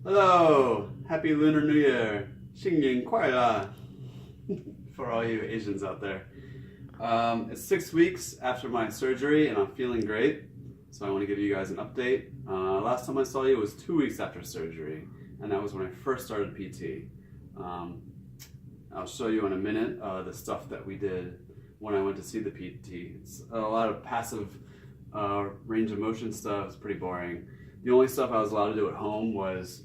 Hello! Happy Lunar New Year! 新年快乐! For all you Asians out there. It's 6 weeks after my surgery and I'm feeling great. So I want to give you guys an update. Last time I saw you was 2 weeks after surgery, and that was when I first started PT. I'll show you in a minute the stuff that we did when I went to see the PT. It's a lot of passive range of motion stuff. It's pretty boring. The only stuff I was allowed to do at home was,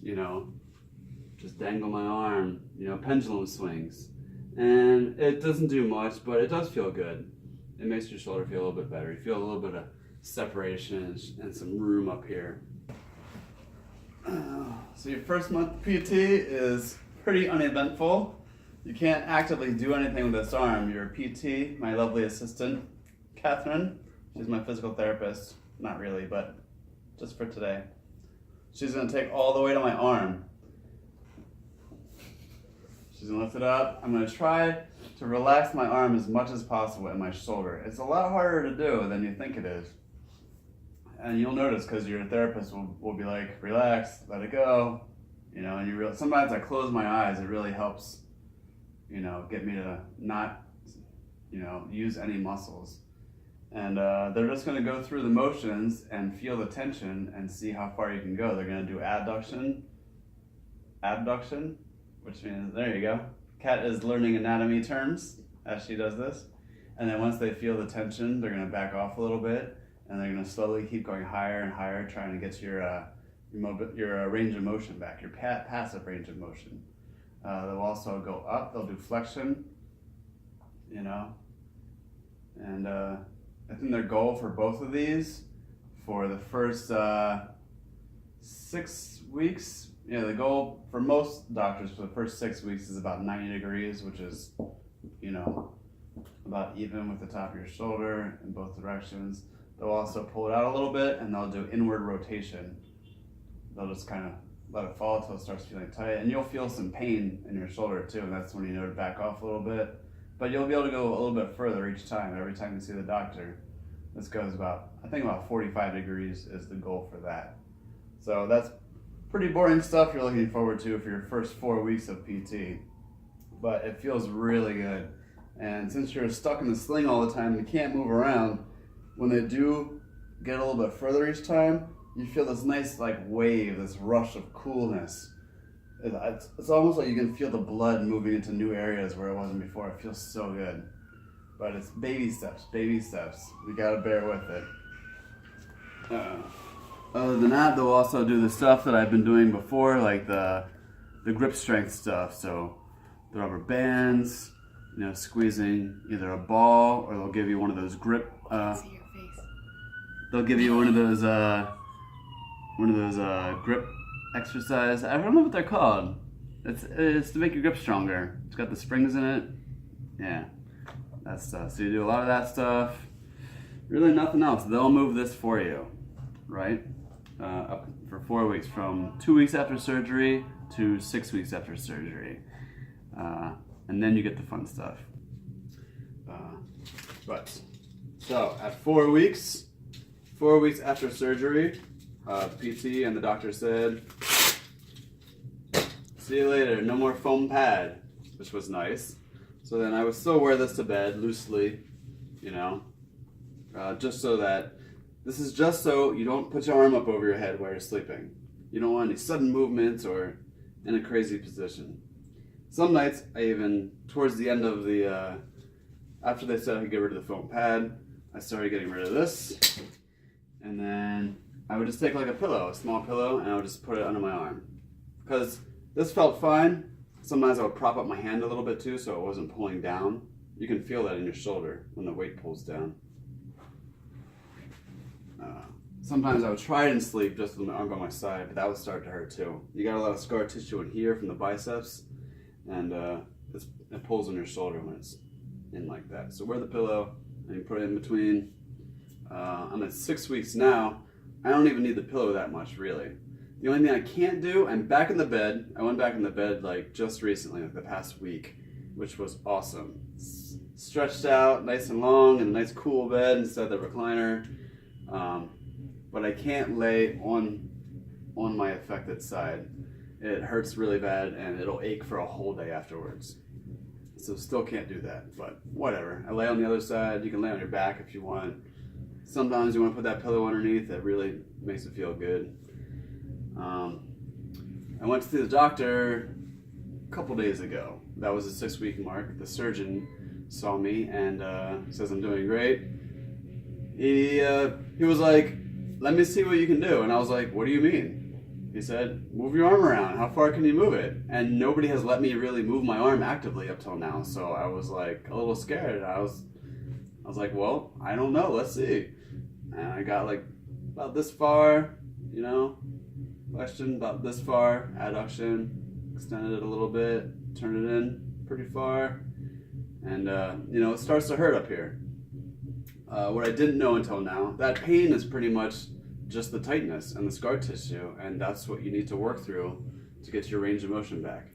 just dangle my arm, pendulum swings. And it doesn't do much, but it does feel good. It makes your shoulder feel a little bit better. You feel a little bit of separation and some room up here. So your first month PT is pretty uneventful. You can't actively do anything with this arm. Your PT, my lovely assistant, Catherine, she's my physical therapist. Not really, but just for today. She's gonna take all the weight on my arm. She's gonna lift it up. I'm gonna try to relax my arm as much as possible and my shoulder. It's a lot harder to do than you think it is. And you'll notice because your therapist will be like, relax, let it go. And sometimes I close my eyes. It really helps, get me to not, use any muscles. And they're just going to go through the motions and feel the tension and see how far you can go. They're going to do abduction, which means, there you go. Kat is learning anatomy terms as she does this. And then once they feel the tension, they're going to back off a little bit, and they're going to slowly keep going higher and higher, trying to get your range of motion back, your passive range of motion. They'll also go up. They'll do flexion, and I think their goal for both of these for the first 6 weeks, the goal for most doctors for the first 6 weeks is about 90 degrees, which is, about even with the top of your shoulder in both directions. They'll also pull it out a little bit and they'll do inward rotation. They'll just kind of let it fall until it starts feeling tight, and you'll feel some pain in your shoulder too, and that's when you know to back off a little bit. But you'll be able to go a little bit further each time, every time you see the doctor. This goes about 45 degrees is the goal for that. So that's pretty boring stuff you're looking forward to for your first 4 weeks of PT. But it feels really good. And since you're stuck in the sling all the time and you can't move around, when they do get a little bit further each time, you feel this nice wave, this rush of coolness. It's almost like you can feel the blood moving into new areas where it wasn't before. It feels so good. But it's baby steps. We gotta bear with it. Other than that, they'll also do the stuff that I've been doing before, like the grip strength stuff. So the rubber bands, squeezing either a ball, or they'll give you one of those grip. See your face. They'll give you one of those grip exercise. I don't know what they're called. It's to make your grip stronger. It's got the springs in it. Yeah, that stuff. So you do a lot of that stuff. Really nothing else. They'll move this for you, right? Up for 4 weeks, from 2 weeks after surgery to 6 weeks after surgery. And then you get the fun stuff. So at 4 weeks after surgery, PT and the doctor said, see you later, no more foam pad, which was nice. So then I would still wear this to bed loosely, just so that, this is just so you don't put your arm up over your head while you're sleeping. You don't want any sudden movements or in a crazy position. Some nights, I even, towards the end of the, after they said I could get rid of the foam pad, I started getting rid of this. And then I would just take a small pillow, and I would just put it under my arm. Because this felt fine. Sometimes I would prop up my hand a little bit too, so it wasn't pulling down. You can feel that in your shoulder when the weight pulls down. Sometimes I would try it in sleep just with my arm by my side, but that would start to hurt too. You got a lot of scar tissue in here from the biceps, and it pulls on your shoulder when it's in like that. So wear the pillow, and you put it in between. I'm at 6 weeks now. I don't even need the pillow that much, really. The only thing I can't do, I'm back in the bed. I went back in the bed just recently, the past week, which was awesome. Stretched out, nice and long, and a nice cool bed instead of the recliner. But I can't lay on my affected side. it hurts really bad and it'll ache for a whole day afterwards. So still can't do that, but whatever. I lay on the other side. You can lay on your back if you want. Sometimes you want to put that pillow underneath. That really makes it feel good. I went to see the doctor a couple days ago. That was the 6-week mark. The surgeon saw me and says I'm doing great. He was like, let me see what you can do. And I was like, what do you mean? He said, move your arm around. How far can you move it? And nobody has let me really move my arm actively up till now. So I was like a little scared. I was like, well, I don't know. Let's see. And I got like about this far, you know, flexion about this far, adduction, extended it a little bit, turned it in pretty far. And, you know, it starts to hurt up here. What I didn't know until now, that pain is pretty much just the tightness and the scar tissue, and that's what you need to work through to get your range of motion back.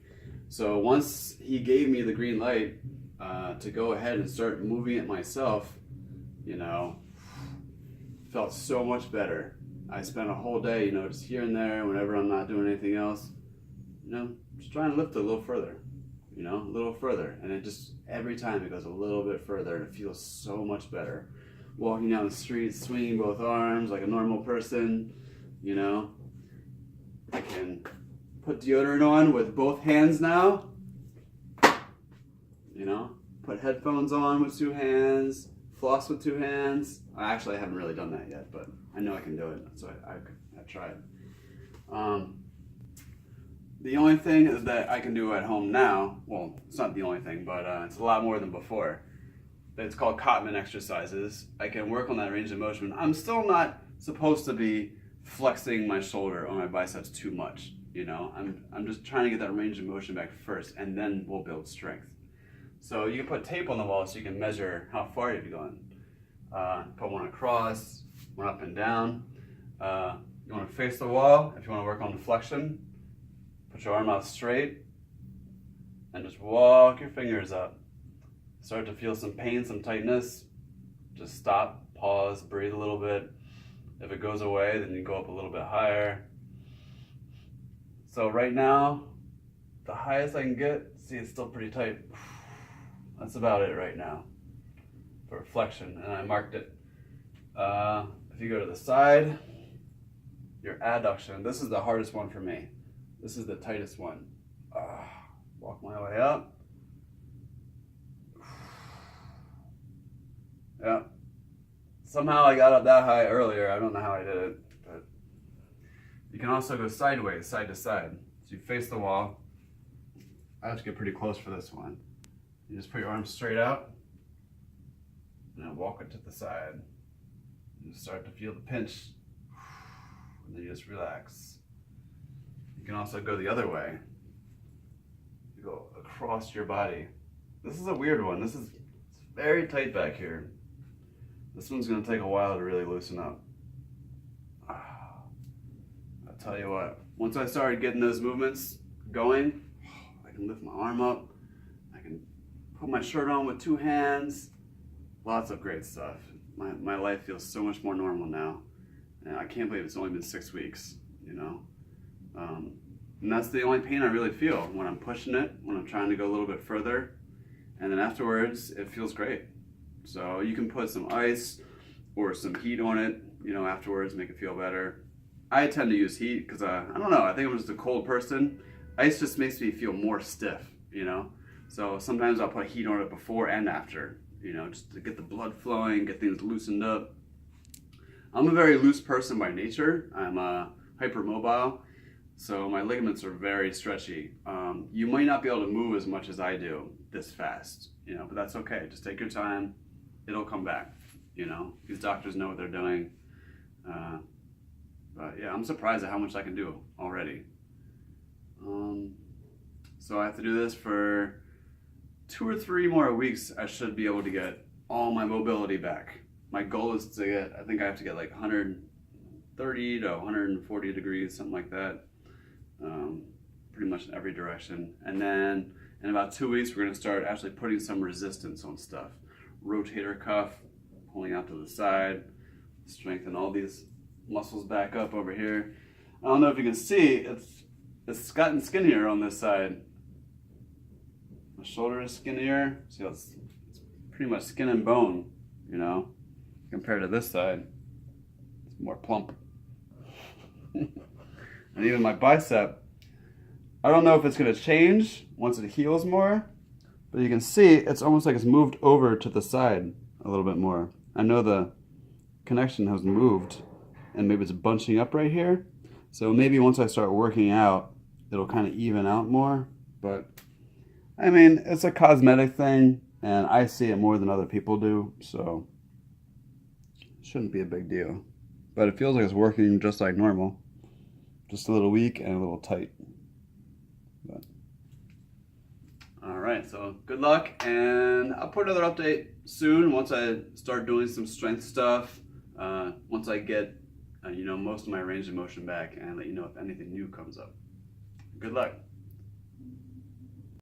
So once he gave me the green light to go ahead and start moving it myself, you know, felt so much better. I spent a whole day, you know, just here and there whenever I'm not doing anything else, you know, just trying to lift it a little further, you know, a little further. And it just, every time it goes a little bit further and it feels so much better. Walking down the street, swinging both arms like a normal person, you know. I can put deodorant on with both hands now, you know. Put headphones on with 2 hands, floss with 2 hands. I haven't really done that yet, but I know I can do it, so I tried. The only thing is that I can do at home now, well, it's not the only thing, but it's a lot more than before. It's called Cotman exercises. I can work on that range of motion. I'm still not supposed to be flexing my shoulder or my biceps too much, you know. I'm just trying to get that range of motion back first, and then we'll build strength. So you can put tape on the wall so you can measure how far you've gone. Put one across, one up and down. You want to face the wall if you want to work on the flexion. Put your arm out straight and just walk your fingers up. Start to feel some pain, some tightness. Just stop, pause, breathe a little bit. If it goes away, then you go up a little bit higher. So right now, the highest I can get, see it's still pretty tight. That's about it right now for flexion, and I marked it. If you go to the side, your adduction, this is the hardest one for me. This is the tightest one. Walk my way up. Yeah. Somehow I got up that high earlier. I don't know how I did it, but you can also go sideways, side to side. So you face the wall. I have to get pretty close for this one. You just put your arms straight out and then walk it to the side. You start to feel the pinch, and then you just relax. You can also go the other way. You go across your body. This is a weird one. It's very tight back here. This one's gonna take a while to really loosen up. I'll tell you what, once I started getting those movements going, I can lift my arm up, I can put my shirt on with 2 hands, lots of great stuff. My life feels so much more normal now. And I can't believe it's only been 6 weeks, you know? And that's the only pain I really feel, when I'm pushing it, when I'm trying to go a little bit further. And then afterwards, it feels great. So you can put some ice or some heat on it, you know, afterwards, make it feel better. I tend to use heat because, I don't know, I think I'm just a cold person. Ice just makes me feel more stiff, you know? So sometimes I'll put heat on it before and after, you know, just to get the blood flowing, get things loosened up. I'm a very loose person by nature. I'm hypermobile, so my ligaments are very stretchy. You might not be able to move as much as I do this fast, you know, but that's okay. Just take your time. It'll come back, you know. These doctors know what they're doing. But yeah, I'm surprised at how much I can do already. So I have to do this for 2 or 3 more weeks. I should be able to get all my mobility back. My goal is to get, I think I have to get like 130 to 140 degrees, something like that. Pretty much in every direction. And then in about 2 weeks, we're gonna start actually putting some resistance on stuff. Rotator cuff, pulling out to the side, strengthen all these muscles back up over here. I don't know if you can see, it's gotten skinnier on this side. My shoulder is skinnier. See how it's pretty much skin and bone, you know, compared to this side. It's more plump. And even my bicep, I don't know if it's gonna change once it heals more, but you can see it's almost like it's moved over to the side a little bit more. I know the connection has moved and maybe it's bunching up right here. So maybe once I start working out, it'll kind of even out more. But I mean, it's a cosmetic thing and I see it more than other people do. So it shouldn't be a big deal. But it feels like it's working just like normal. Just a little weak and a little tight. But. All right, so good luck, and I'll put another update soon once I start doing some strength stuff. Once I get, most of my range of motion back, and let you know if anything new comes up. Good luck.